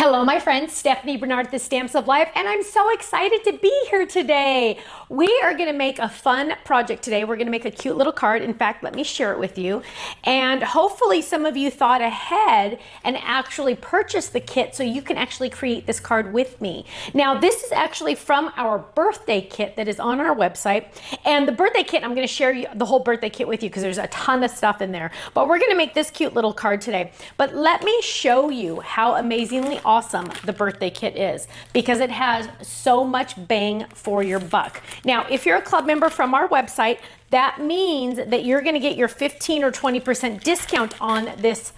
Hello, my friends. Stephanie Barnard at the Stamps of Life, and I'm so excited to be here today. We are going to make a fun project today. We're going to make a cute little card. In fact, let me share it with you. And hopefully some of you thought ahead and actually purchased the kit so you can actually create this card with me. Now, this is actually from our birthday kit that is on our website. And the birthday kit, I'm going to share the whole birthday kit with you because there's a ton of stuff in there. But we're going to make this cute little card today. But let me show you how amazingly awesome the birthday kit is, because it has so much bang for your buck. Now, if you're a club member from our website, that means that you're going to get your 15 or 20% discount on this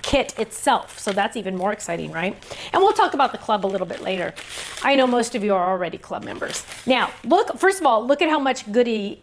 kit itself. So that's even more exciting, right? And we'll talk about the club a little bit later. I know most of you are already club members. Now, look, first of all, look at how much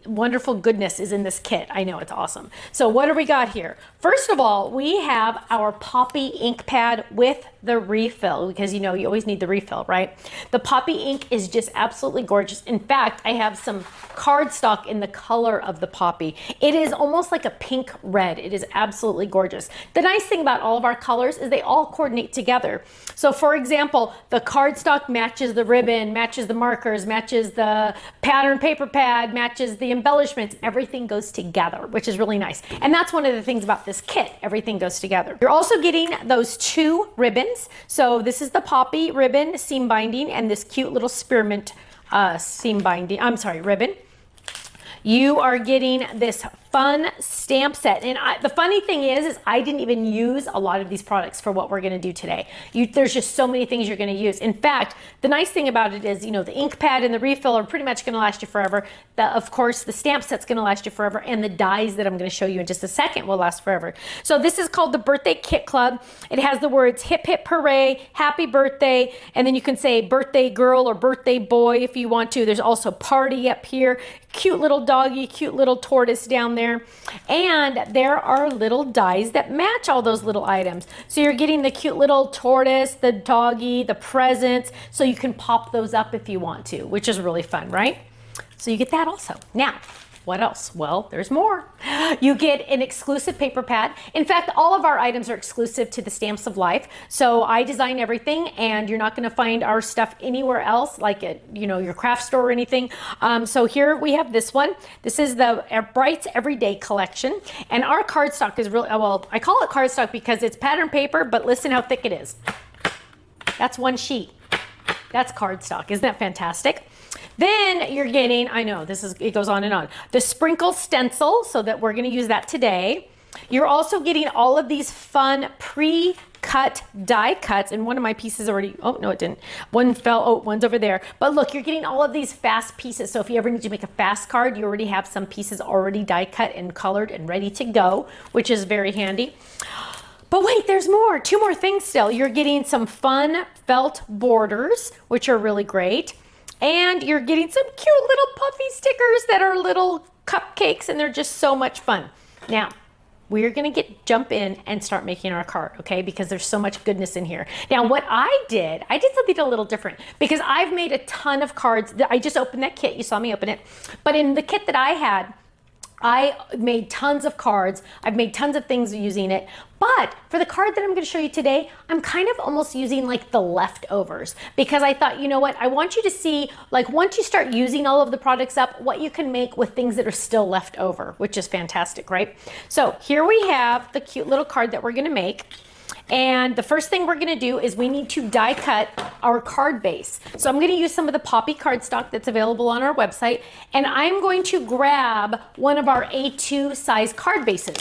wonderful goodness is in this kit. I know, it's awesome. So what do we got here? First of all, we have our Poppy ink pad with the refill, because you know you always need the refill, right? The Poppy ink is just absolutely gorgeous. In fact, I have some cardstock in the color of the Poppy. It is almost like a pink red. It is absolutely gorgeous. The nice thing about all of our colors is they all coordinate together. So for example, the cardstock matches the ribbon, matches the markers, matches the pattern paper pad, matches the embellishments. Everything goes together, which is really nice. And that's one of the things about this kit. Everything goes together. You're also getting those two ribbons. So this is the Poppy ribbon seam binding and this cute little spearmint ribbon. You are getting this fun stamp set. And the funny thing is I didn't even use a lot of these products for what we're going to do today. There's just so many things you're going to use. In fact, the nice thing about it is, you know, the ink pad and the refill are pretty much going to last you forever. Of course, the stamp set's going to last you forever. And the dies that I'm going to show you in just a second will last forever. So this is called the Birthday Kit Club. It has the words hip hip hooray, happy birthday. And then you can say birthday girl or birthday boy if you want to. There's also party up here. Cute little doggy, cute little tortoise down there. And there are little dies that match all those little items. So you're getting the cute little tortoise, the doggy, the presents, so you can pop those up if you want to, which is really fun, right? So you get that also. Now, what else? Well, there's more. You get an exclusive paper pad. In fact, all of our items are exclusive to the Stamps of Life. So I design everything, and you're not going to find our stuff anywhere else, like at your craft store or anything. So here we have this one. This is the Brights Everyday Collection, and our cardstock is really well. I call it cardstock because it's pattern paper, but listen how thick it is. That's one sheet. That's cardstock. Isn't that fantastic? Then you're getting, I know, it goes on and on, the Sprinkle Stencil, so that we're going to use that today. You're also getting all of these fun pre-cut die cuts, and one of my pieces already, oh, no, it didn't. One fell, oh, one's over there. But look, you're getting all of these fast pieces, so if you ever need to make a fast card, you already have some pieces already die cut and colored and ready to go, which is very handy. But wait, there's more, two more things still. You're getting some fun felt borders, which are really great. And you're getting some cute little puffy stickers that are little cupcakes, and they're just so much fun. Now, we're going to jump in and start making our card, okay? Because there's so much goodness in here. Now, what I did something a little different, because I've made a ton of cards. I just opened that kit. You saw me open it. But in the kit that I had, I made tons of cards. I've made tons of things using it. But for the card that I'm going to show you today, I'm kind of almost using like the leftovers, because I thought, you know what, I want you to see, like, once you start using all of the products up, what you can make with things that are still left over, which is fantastic, right? So here we have the cute little card that we're going to make. And the first thing we're going to do is we need to die cut our card base. So I'm going to use some of the Poppy cardstock that's available on our website, and I'm going to grab one of our A2 size card bases.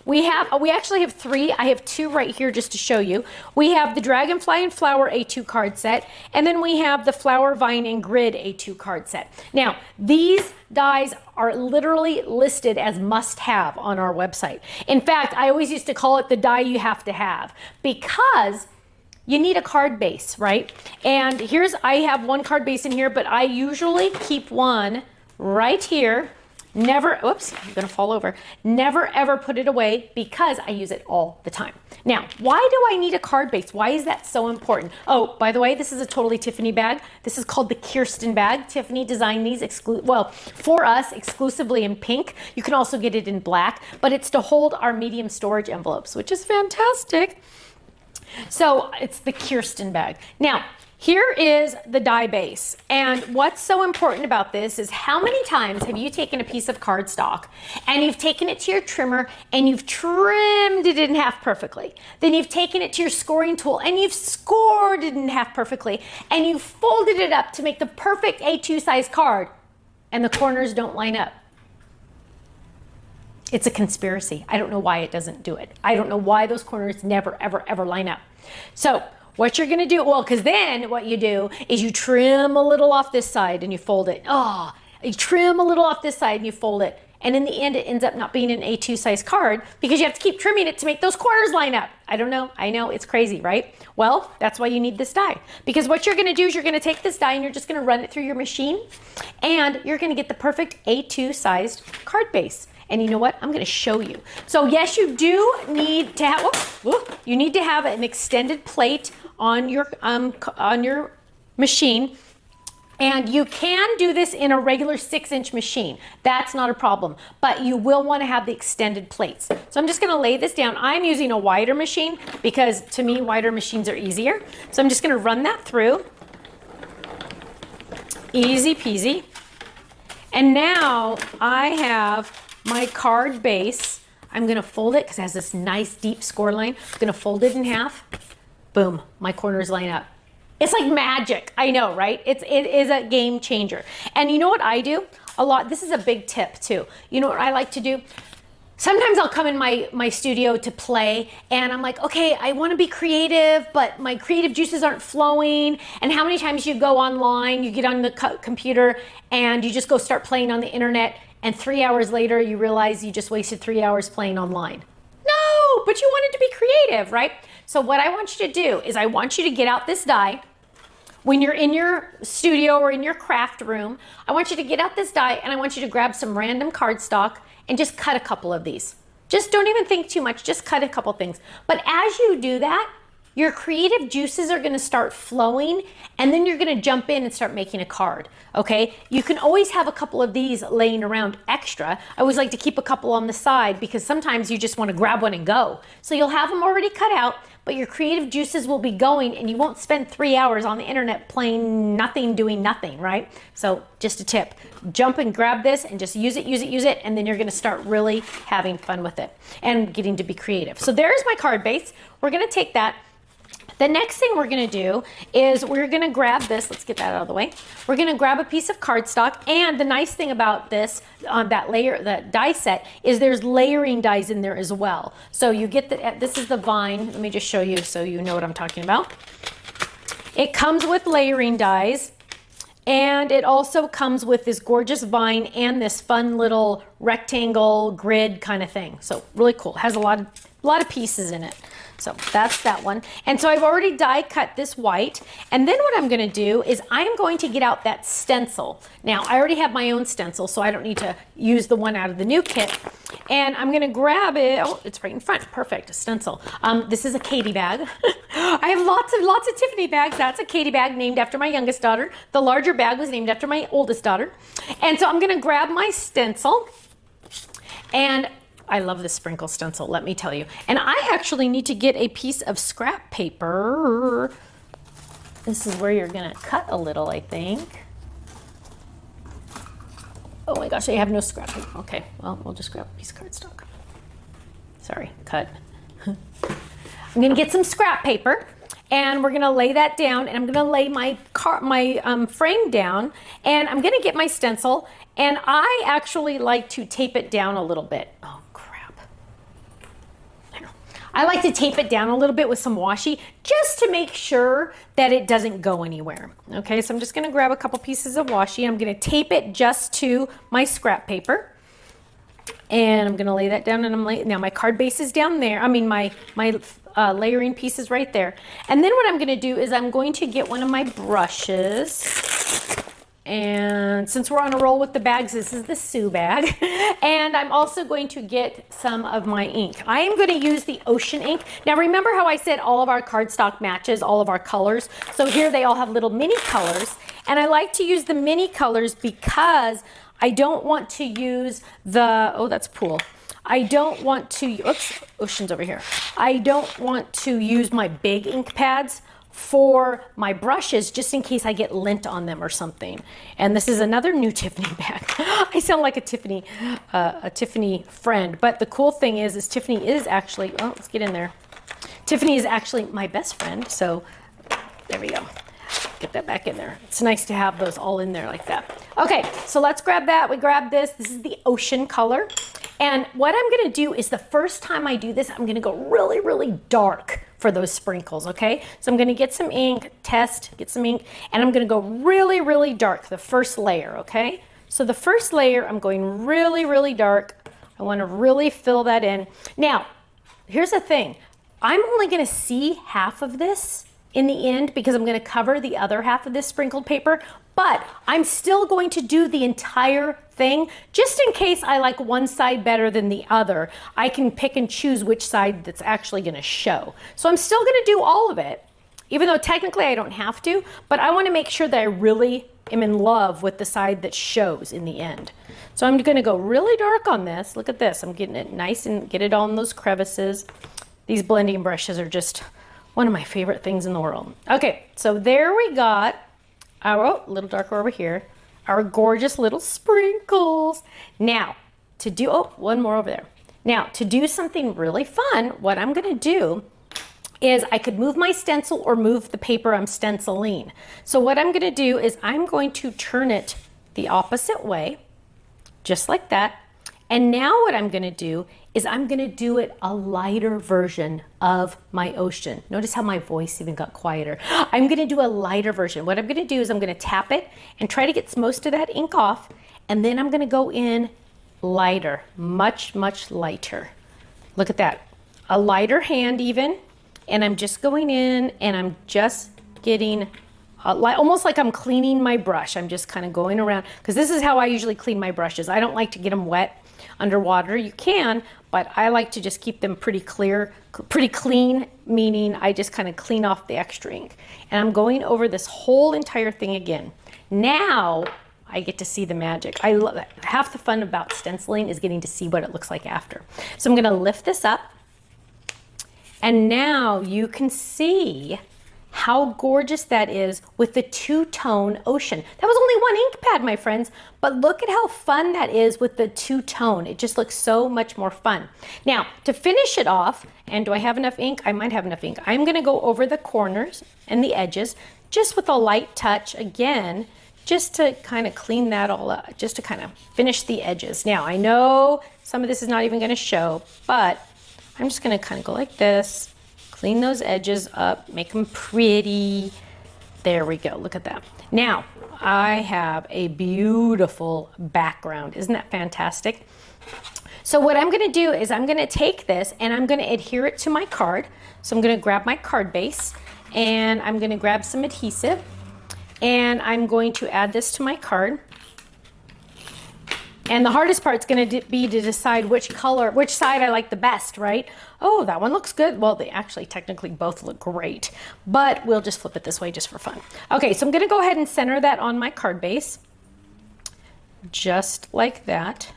We actually have three. I have two right here just to show you. We have the Dragonfly and Flower A2 card set, and then we have the Flower, Vine, and Grid A2 card set. Now, these dies are literally listed as must-have on our website. In fact, I always used to call it the die you have to have, because you need a card base, right? And I have one card base in here, but I usually keep one right here. Never, oops, I'm gonna fall over. Never ever put it away, because I use it all the time. Now, why do I need a card base? Why is that so important? Oh, by the way, this is a totally Tiffany bag. This is called the Kirsten bag. Tiffany designed these for us exclusively in pink. You can also get it in black, but it's to hold our medium storage envelopes, which is fantastic. So it's the Kirsten bag. Now, here is the die base. And what's so important about this is how many times have you taken a piece of cardstock and you've taken it to your trimmer and you've trimmed it in half perfectly. Then you've taken it to your scoring tool and you've scored it in half perfectly. And you folded it up to make the perfect A2 size card and the corners don't line up. It's a conspiracy. I don't know why it doesn't do it. I don't know why those corners never, ever, ever line up. So what you're gonna do, well, because then what you do is you trim a little off this side and you fold it. Oh, you trim a little off this side and you fold it. And in the end, it ends up not being an A2 size card because you have to keep trimming it to make those corners line up. I don't know. I know it's crazy, right? Well, that's why you need this die. Because what you're gonna do is you're gonna take this die and you're just gonna run it through your machine and you're gonna get the perfect A2 sized card base. And you know what? I'm going to show you. So yes, you do need to have, you need to have an extended plate on your machine. And you can do this in a regular 6-inch machine. That's not a problem. But you will want to have the extended plates. So I'm just going to lay this down. I'm using a wider machine because to me, wider machines are easier. So I'm just going to run that through. Easy peasy. And now I have my card base. I'm gonna fold it because it has this nice deep score line. I'm gonna fold it in half. Boom, my corners line up. It's like magic, I know, right? It is a game changer. And you know what I do? A lot, this is a big tip too. You know what I like to do? Sometimes I'll come in my studio to play and I'm like, okay, I want to be creative, but my creative juices aren't flowing. And how many times you go online, you get on the computer and you just go start playing on the internet and 3 hours later you realize you just wasted 3 hours playing online. No, but you wanted to be creative, right? So what I want you to do is I want you to get out this die. When you're in your studio or in your craft room, I want you to get out this die and I want you to grab some random cardstock and just cut a couple of these. Just don't even think too much, just cut a couple things. But as you do that, your creative juices are gonna start flowing and then you're gonna jump in and start making a card, okay? You can always have a couple of these laying around extra. I always like to keep a couple on the side because sometimes you just wanna grab one and go. So you'll have them already cut out, but your creative juices will be going and you won't spend 3 hours on the internet playing nothing, doing nothing, right? So just a tip, jump and grab this and just use it, and then you're gonna start really having fun with it and getting to be creative. So there's my card base. We're gonna take that. The next thing we're gonna do is we're gonna grab this, let's get that out of the way. We're gonna grab a piece of cardstock, and the nice thing about this, that die set, is there's layering dies in there as well. So you get this is the vine, let me just show you so you know what I'm talking about. It comes with layering dies, and it also comes with this gorgeous vine and this fun little rectangle grid kind of thing. So really cool, it has a lot of pieces in it. So that's that one. And so I've already die cut this white. And then what I'm gonna do is I'm going to get out that stencil. Now I already have my own stencil, so I don't need to use the one out of the new kit. And I'm gonna grab it, oh, it's right in front, perfect, a stencil. This is a Katie bag. I have lots of Tiffany bags. That's a Katie bag named after my youngest daughter. The larger bag was named after my oldest daughter. And so I'm gonna grab my stencil, and I love this sprinkle stencil, let me tell you. And I actually need to get a piece of scrap paper. This is where you're gonna cut a little, I think. Oh my gosh, I have no scrap paper. Okay, well, we'll just grab a piece of cardstock. Sorry, cut. I'm gonna get some scrap paper and we're gonna lay that down, and I'm gonna lay my frame down, and I'm gonna get my stencil, and I actually like to tape it down a little bit. Oh crap. I like to tape it down a little bit with some washi just to make sure that it doesn't go anywhere. Okay, so I'm just gonna grab a couple pieces of washi, and I'm gonna tape it just to my scrap paper. And I'm gonna lay that down, and now my card base is down there. I mean, my layering piece is right there. And then what I'm gonna do is I'm going to get one of my brushes. And since we're on a roll with the bags, this is the Sue bag. And I'm also going to get some of my ink. I am gonna use the ocean ink. Now remember how I said all of our cardstock matches all of our colors? So here they all have little mini colors. And I like to use the mini colors because I don't want to use the, oh, that's Pool. I don't want to, oops, Ocean's over here. I don't want to use my big ink pads for my brushes just in case I get lint on them or something. And this is another new Tiffany bag. I sound like a Tiffany friend, but the cool thing is Tiffany is actually, oh, let's get in there. Tiffany is actually my best friend, so there we go. Get that back in there. It's nice to have those all in there like that. Okay, so let's grab that. We grab this. This is the ocean color. And what I'm gonna do is the first time I do this, I'm gonna go really, really dark for those sprinkles, okay? So I'm gonna get some ink, get some ink, and I'm gonna go really, really dark, the first layer, okay? So the first layer, I'm going really, really dark. I wanna really fill that in. Now, here's the thing. I'm only gonna see half of this in the end because I'm gonna cover the other half of this sprinkled paper, but I'm still going to do the entire thing just in case I like one side better than the other. I can pick and choose which side that's actually gonna show. So I'm still gonna do all of it, even though technically I don't have to, but I wanna make sure that I really am in love with the side that shows in the end. So I'm gonna go really dark on this. Look at this, I'm getting it nice and get it all in those crevices. These blending brushes are just one of my favorite things in the world. Okay, so there we got our, oh, a little darker over here, our gorgeous little sprinkles. Now, to do, oh, one more over there. Now, to do something really fun, what I'm gonna do is I could move my stencil or move the paper I'm stenciling. So what I'm gonna do is I'm going to turn it the opposite way, just like that. And now what I'm gonna do is I'm gonna do it a lighter version of my ocean. Notice how my voice even got quieter. I'm gonna do a lighter version. What I'm gonna do is I'm gonna tap it and try to get most of that ink off, and then I'm gonna go in lighter, much, much lighter. Look at that, a lighter hand even, and I'm just going in and I'm just getting almost like I'm cleaning my brush. I'm just kind of going around, because this is how I usually clean my brushes. I don't like to get them wet underwater. You can, but I like to just keep them pretty clear, pretty clean, meaning I just kind of clean off the extra ink. And I'm going over this whole entire thing again. Now I get to see the magic. I love that. Half the fun about stenciling is getting to see what it looks like after. So I'm going to lift this up, and now you can see how gorgeous that is with the two-tone ocean. That was only one ink pad, my friends, but look at how fun that is with the two-tone. It just looks so much more fun. Now, to finish it off, and do I have enough ink? I might have enough ink. I'm gonna go over the corners and the edges, just with a light touch again, just to kind of clean that all up, just to kind of finish the edges. Now, I know some of this is not even gonna show, but I'm just gonna kind of go like this, clean those edges up, make them pretty. There we go, look at that. Now, I have a beautiful background. Isn't that fantastic? So what I'm gonna do is I'm gonna take this and I'm gonna adhere it to my card. So I'm gonna grab my card base and I'm gonna grab some adhesive and I'm going to add this to my card. And the hardest part is going to be to decide which side I like the best, right? Oh, that one looks good. Well, they actually technically both look great, but we'll just flip it this way just for fun. Okay, so I'm going to go ahead and center that on my card base. Just like that.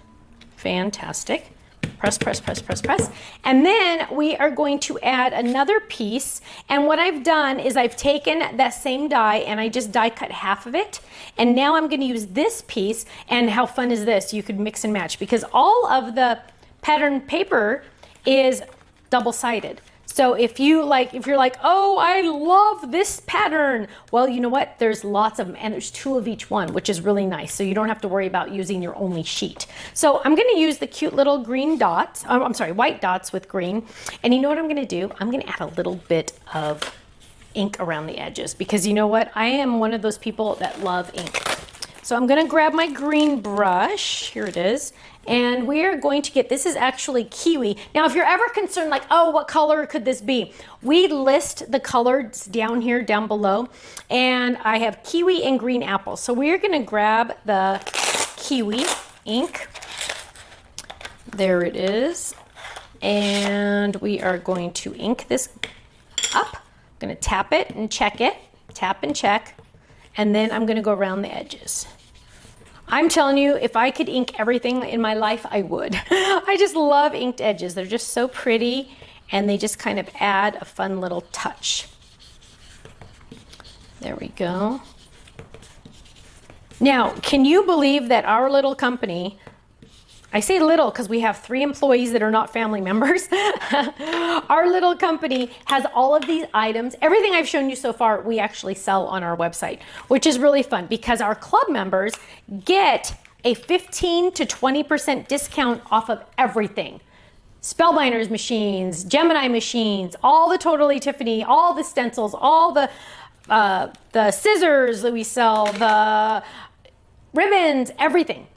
Fantastic. Press, press, press, press, press. And then we are going to add another piece. And what I've done is I've taken that same die and I just die cut half of it. And now I'm going to use this piece. And how fun is this? You could mix and match because all of the pattern paper is double-sided. So if you're like, oh, I love this pattern. Well, you know what? There's lots of them and there's 2 of each one, which is really nice. So you don't have to worry about using your only sheet. So I'm going to use the cute little green dots. I'm sorry, white dots with green. And you know what I'm going to do? I'm going to add a little bit of ink around the edges because you know what? I am one of those people that love ink. So I'm going to grab my green brush. Here it is. And we are going to get, this is actually kiwi. Now, if you're ever concerned, like, oh, what color could this be? We list the colors down here, down below. And I have kiwi and green apple. So we're gonna grab the kiwi ink. There it is. And we are going to ink this up. I'm gonna tap it and check it. Tap and check. And then I'm gonna go around the edges. I'm telling you, if I could ink everything in my life, I would. I just love inked edges. They're just so pretty, and they just kind of add a fun little touch. There we go. Now, can you believe that our little company, I say little because we have 3 employees that are not family members. Our little company has all of these items. Everything I've shown you so far, we actually sell on our website, which is really fun because our club members get a 15 to 20% discount off of everything. Spellbinders machines, Gemini machines, all the Totally Tiffany, all the stencils, all the scissors that we sell, the ribbons, everything,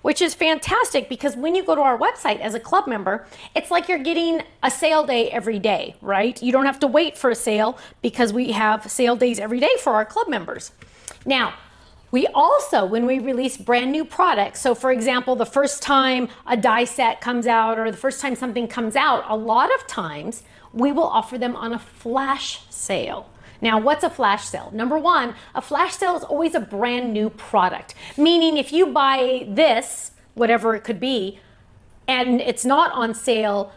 which is fantastic because when you go to our website as a club member, it's like you're getting a sale day every day, right? You don't have to wait for a sale because we have sale days every day for our club members. Now, we also, when we release brand new products, so for example, the first time a die set comes out or the first time something comes out, a lot of times we will offer them on a flash sale. Now, what's a flash sale? Number one, a flash sale is always a brand new product, meaning if you buy this, whatever it could be, and it's not on sale,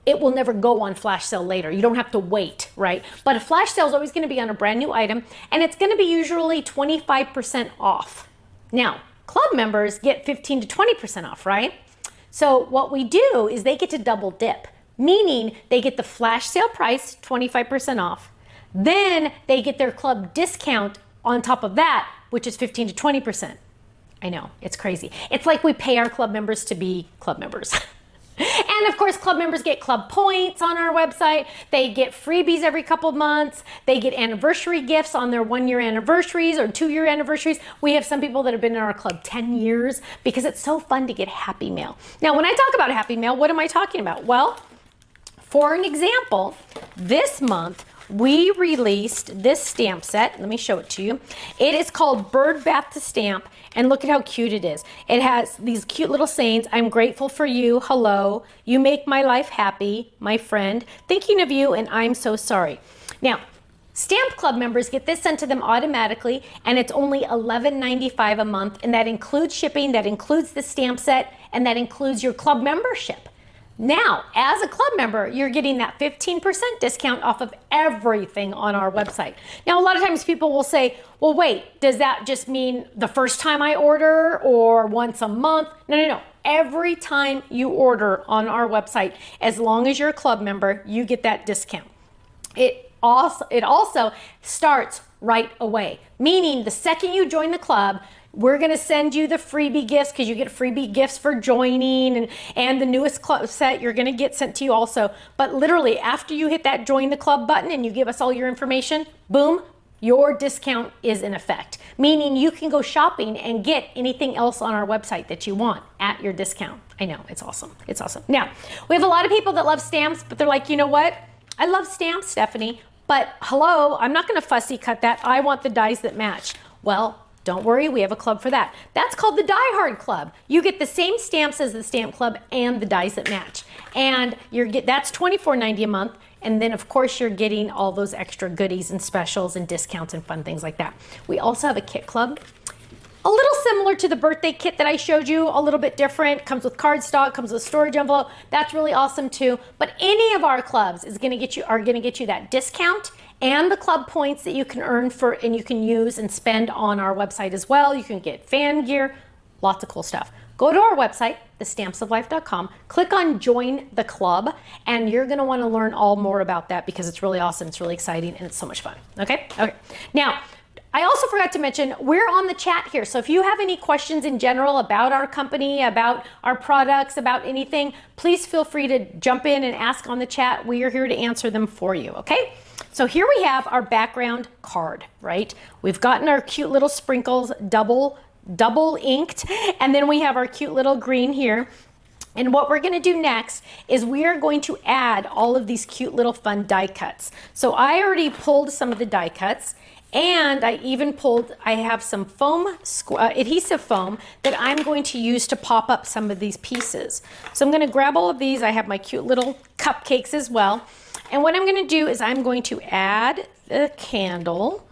it will never go on flash sale later. You don't have to wait, right? But a flash sale is always going to be on a brand new item, and it's going to be usually 25% off. Now, club members get 15 to 20% off, right? So what we do is they get to double dip, meaning they get the flash sale price, 25% off. Then they get their club discount on top of that, which is 15 to 20%. I know, it's crazy. It's like we pay our club members to be club members. And of course, club members get club points on our website. They get freebies every couple of months. They get anniversary gifts on their 1-year anniversaries or 2-year anniversaries. We have some people that have been in our club 10 years because it's so fun to get Happy Mail. Now, when I talk about Happy Mail, what am I talking about? Well, for an example, this month, we released this stamp set. Let me show it to you. It is called Bird Bath to Stamp, and look at how cute it is. It has these cute little sayings. I'm grateful for you. Hello. You make my life happy, my friend. Thinking of you, and I'm so sorry. Now, Stamp Club members get this sent to them automatically, and it's only $11.95 a month, and that includes shipping, that includes the stamp set, and that includes your club membership. Now, as a club member, you're getting that 15% discount off of everything on our website. Now, a lot of times people will say, well, wait, does that just mean the first time I order or once a month? No. Every time you order on our website, as long as you're a club member, you get that discount. It also starts right away, meaning the second you join the club, we're going to send you the freebie gifts because you get freebie gifts for joining, and the newest club set you're going to get sent to you also. But literally, after you hit that join the club button and you give us all your information, boom, your discount is in effect. Meaning you can go shopping and get anything else on our website that you want at your discount. I know, it's awesome. It's awesome. Now, we have a lot of people that love stamps, but they're like, you know what? I love stamps, Stephanie, but hello, I'm not going to fussy cut that. I want the dies that match. Well, don't worry, we have a club for that. That's called the Die Hard Club. You get the same stamps as the Stamp Club and the dies that match. And that's $24.90 a month. And then of course you're getting all those extra goodies and specials and discounts and fun things like that. We also have a kit club. A little similar to the birthday kit that I showed you, a little bit different. Comes with cardstock, comes with storage envelope. That's really awesome too. But any of our clubs are going to get you that discount and the club points that you can earn and you can use and spend on our website as well. You can get fan gear, lots of cool stuff. Go to our website, thestampsoflife.com, click on Join the Club, and you're going to want to learn all more about that because it's really awesome, it's really exciting, and it's so much fun. Okay? Now, I also forgot to mention, we're on the chat here. So if you have any questions in general about our company, about our products, about anything, please feel free to jump in and ask on the chat. We are here to answer them for you, okay? So here we have our background card, right? We've gotten our cute little sprinkles double inked, and then we have our cute little green here. And what we're going to do next is we are going to add all of these cute little fun die cuts. So I already pulled some of the die cuts, and I have some foam, adhesive foam that I'm going to use to pop up some of these pieces. So I'm going to grab all of these. I have my cute little cupcakes as well. And what I'm going to do is I'm going to add the candle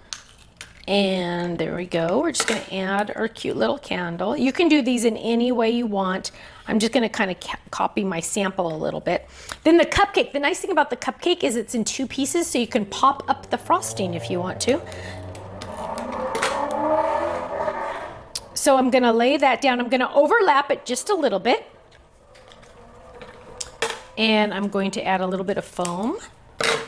And there we go. We're just going to add our cute little candle. You can do these in any way you want. I'm just going to kind of copy my sample a little bit. Then the cupcake. The nice thing about the cupcake is it's in 2 pieces, so you can pop up the frosting if you want to. So I'm going to lay that down. I'm going to overlap it just a little bit. And I'm going to add a little bit of foam.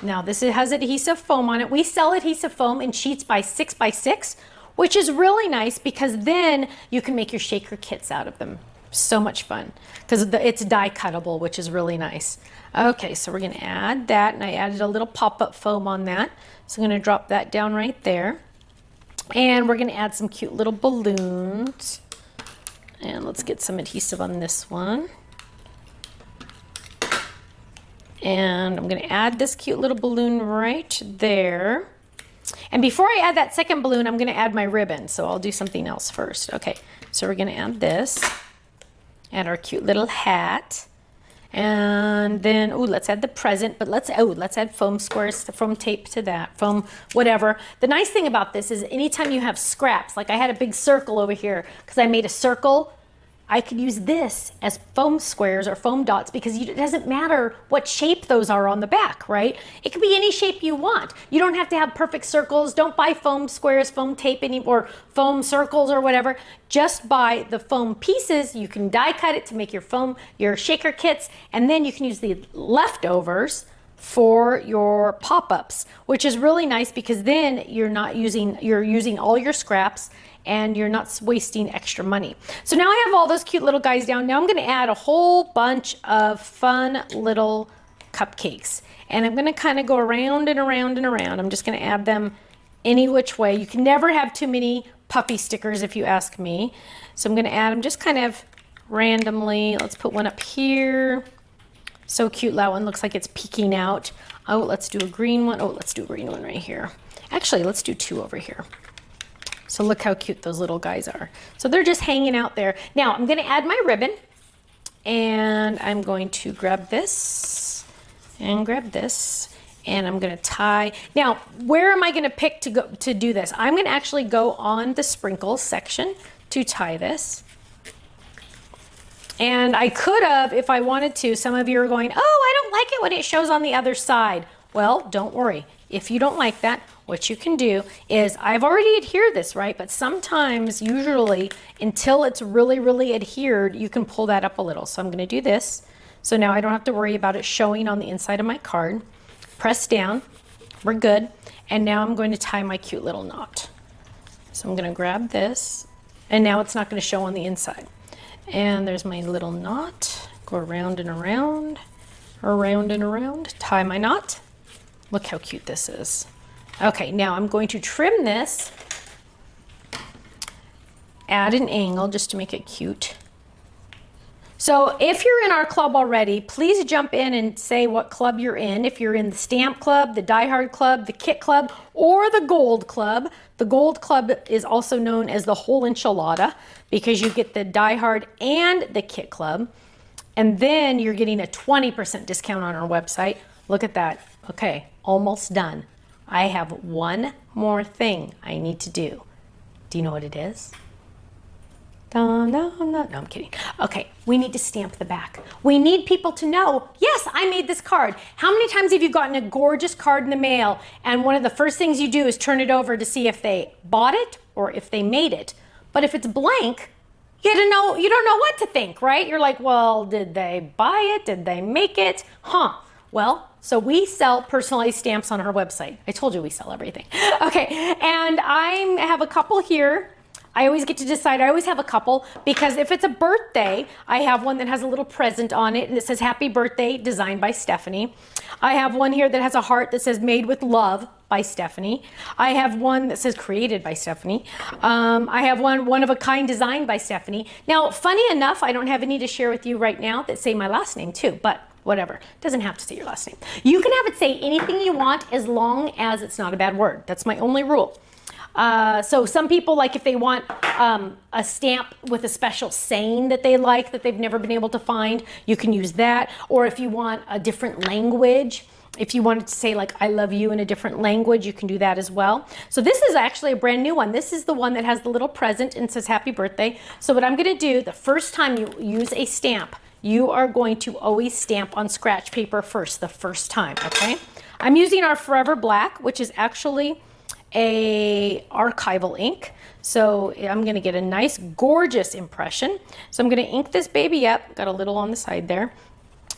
Now this has adhesive foam on it. We sell adhesive foam in sheets by 6 by 6, which is really nice because then you can make your shaker kits out of them. So much fun because it's die cuttable, which is really nice. Okay, so we're gonna add that, and I added a little pop-up foam on that. So I'm gonna drop that down right there. And we're gonna add some cute little balloons. And let's get some adhesive on this one. And I'm going to add this cute little balloon right there. And before I add that second balloon, I'm going to add my ribbon. So I'll do something else first. Okay, so we're going to add this. Add our cute little hat. And then, ooh, let's add the present. But let's add foam squares, foam tape to that, foam whatever. The nice thing about this is anytime you have scraps, like I had a big circle over here because I made a circle, I could use this as foam squares or foam dots because it doesn't matter what shape those are on the back, right? It could be any shape you want. You don't have to have perfect circles. Don't buy foam squares, foam tape, or foam circles or whatever. Just buy the foam pieces. You can die cut it to make your shaker kits, and then you can use the leftovers for your pop-ups, which is really nice because then you're using all your scraps and you're not wasting extra money. So now I have all those cute little guys down. Now I'm gonna add a whole bunch of fun little cupcakes. And I'm gonna kind of go around and around and around. I'm just gonna add them any which way. You can never have too many puppy stickers if you ask me. So I'm gonna add them just kind of randomly. Let's put one up here. So cute, that one looks like it's peeking out. Oh, let's do a green one. Oh, let's do a green one right here. Actually, let's do 2 over here. So look how cute those little guys are. So they're just hanging out there. Now I'm gonna add my ribbon, and I'm going to grab this and grab this, and I'm gonna tie. Now, where am I gonna pick to do this? I'm gonna actually go on the sprinkles section to tie this. And I could have, if I wanted to. Some of you are going, oh, I don't like it when it shows on the other side. Well, don't worry. If you don't like that, what you can do is, I've already adhered this, right? But sometimes, usually, until it's really, really adhered, you can pull that up a little. So I'm gonna do this. So now I don't have to worry about it showing on the inside of my card. Press down, we're good. And now I'm going to tie my cute little knot. So I'm gonna grab this, and now it's not gonna show on the inside. And there's my little knot. Go around and around, around and around, tie my knot. Look how cute this is. Okay, now I'm going to trim this, add an angle just to make it cute. So if you're in our club already, please jump in and say what club you're in. If you're in the Stamp Club, the Die Hard Club, the Kit Club, or the Gold Club. The Gold Club is also known as the whole enchilada because you get the Die Hard and the Kit Club. And then you're getting a 20% discount on our website. Look at that. Okay, almost done. I have one more thing I need to do. Do you know what it is? Dun, dun, dun. No, I'm kidding. Okay, we need to stamp the back. We need people to know, yes, I made this card. How many times have you gotten a gorgeous card in the mail and one of the first things you do is turn it over to see if they bought it or if they made it? But if it's blank, you don't know what to think, right? You're like, well, did they buy it? Did they make it? Huh. Well, so we sell personalized stamps on our website. I told you we sell everything. Okay, and I have a couple here. I always get to decide. I always have a couple because if it's a birthday, I have one that has a little present on it and it says happy birthday, designed by Stephanie. I have one here that has a heart that says made with love by Stephanie. I have one that says created by Stephanie. I have one of a kind designed by Stephanie. Now, funny enough, I don't have any to share with you right now that say my last name too, but whatever. It doesn't have to say your last name. You can have it say anything you want as long as it's not a bad word. That's my only rule. So some people, like if they want a stamp with a special saying that they like that they've never been able to find, you can use that. Or if you want a different language, If you wanted to say like, I love you in a different language, you can do that as well. So this is actually a brand new one. This is the one that has the little present and says happy birthday. So what I'm gonna do, the first time you use a stamp, you are going to always stamp on scratch paper first, the first time, okay? I'm using our Forever Black, which is actually a archival ink. So I'm gonna get a nice, gorgeous impression. So I'm gonna ink this baby up, got a little on the side there.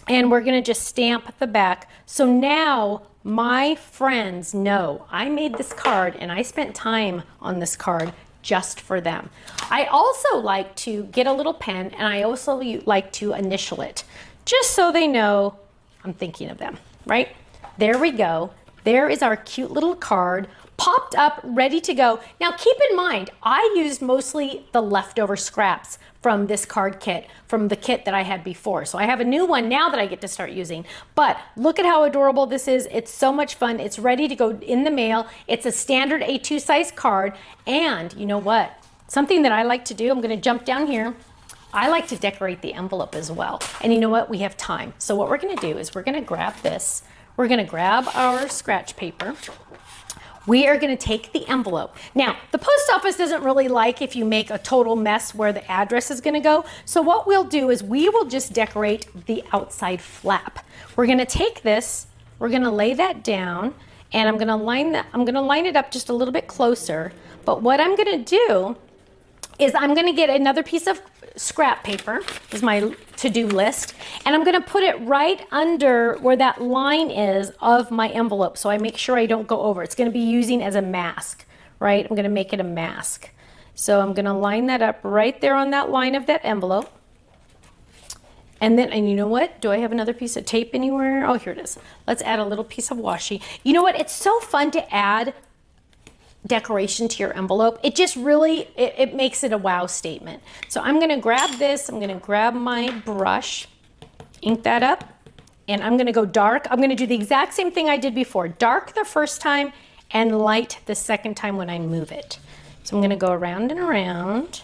And we're gonna just stamp the back. So now my friends know I made this card and I spent time on this card just for them. I also like to get a little pen and I also like to initial it, just so they know I'm thinking of them, right? There we go. There is our cute little card, popped up, ready to go. Now keep in mind, I used mostly the leftover scraps from this card kit, from the kit that I had before. So I have a new one now that I get to start using. But look at how adorable this is. It's so much fun. It's ready to go in the mail. It's a standard A2 size card. And you know what? Something that I like to do, I'm gonna jump down here. I like to decorate the envelope as well. And you know what? We have time. So what we're gonna do is we're gonna grab this. We're gonna grab our scratch paper. We are gonna take the envelope. Now, the post office doesn't really like if you make a total mess where the address is gonna go. So what we'll do is we will just decorate the outside flap. We're gonna take this, we're gonna lay that down, and I'm gonna line it up just a little bit closer. But what I'm gonna do is I'm gonna get another piece of scrap paper, is my to-do list, and I'm gonna put it right under where that line is of my envelope so I make sure I don't go over. It's gonna be using as a mask, right? I'm gonna make it a mask. So I'm gonna line that up right there on that line of that envelope. And then, and you know what? Do I have another piece of tape anywhere? Oh, here it is. Let's add a little piece of washi. You know what? It's so fun to add decoration to your envelope. It just really, it makes it a wow statement. So I'm gonna grab this, I'm gonna grab my brush, ink that up, and I'm gonna go dark. I'm gonna do the exact same thing I did before. Dark the first time and light the second time when I move it. So I'm gonna go around and around.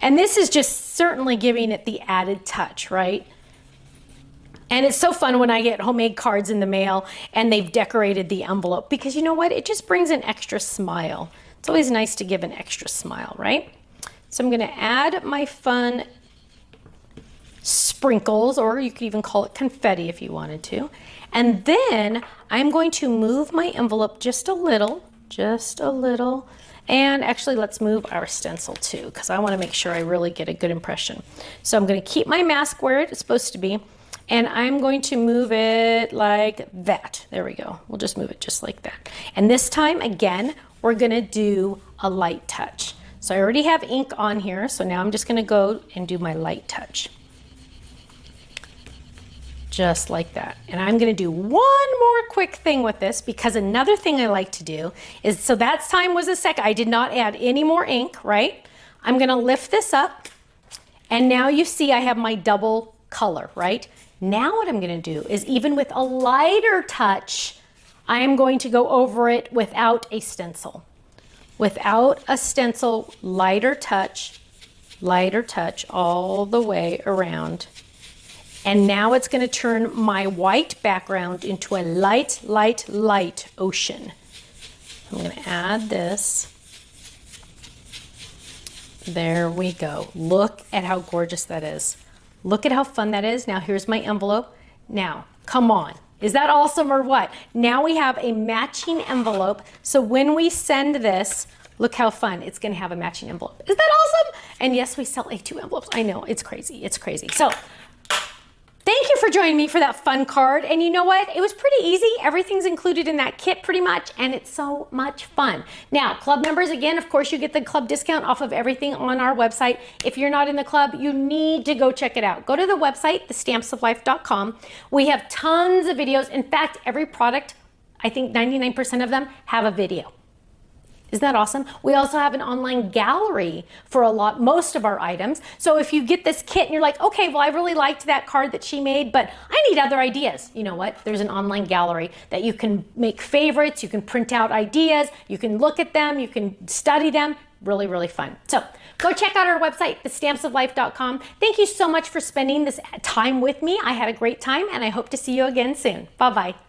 And this is just certainly giving it the added touch, right? And it's so fun when I get homemade cards in the mail and they've decorated the envelope, because you know what? It just brings an extra smile. It's always nice to give an extra smile, right? So I'm gonna add my fun sprinkles, or you could even call it confetti if you wanted to. And then I'm going to move my envelope just a little. And actually let's move our stencil too, because I wanna make sure I really get a good impression. So I'm gonna keep my mask where it's supposed to be. And I'm going to move it like that. There we go. We'll just move it just like that. And this time, again, we're gonna do a light touch. So I already have ink on here, so now I'm just gonna go and do my light touch. Just like that. And I'm gonna do one more quick thing with this, because another thing I like to do is, so that time was a sec, I did not add any more ink, right? I'm gonna lift this up, and now you see I have my double color, right? Now what I'm gonna do is, even with a lighter touch, I am going to go over it without a stencil. Without a stencil, lighter touch all the way around. And now it's gonna turn my white background into a light, light, light ocean. I'm gonna add this. There we go. Look at how gorgeous that is. Look at how fun that is. Now here's my envelope. Now, come on. Is that awesome or what? Now we have a matching envelope. So when we send this, look how fun. It's gonna have a matching envelope. Is that awesome? And yes, we sell A2 envelopes. I know, it's crazy, it's crazy. So, thank you for joining me for that fun card. And you know what? It was pretty easy. Everything's included in that kit pretty much, and it's so much fun. Now, club members, again, of course, you get the club discount off of everything on our website. If you're not in the club, you need to go check it out. Go to the website, thestampsoflife.com. We have tons of videos. In fact, every product, I think 99% of them have a video. Isn't that awesome? We also have an online gallery for most of our items. So if you get this kit and you're like, okay, well, I really liked that card that she made, but I need other ideas. You know what? There's an online gallery that you can make favorites, you can print out ideas, you can look at them, you can study them. Really, really fun. So go check out our website, thestampsoflife.com. Thank you so much for spending this time with me. I had a great time, and I hope to see you again soon. Bye-bye.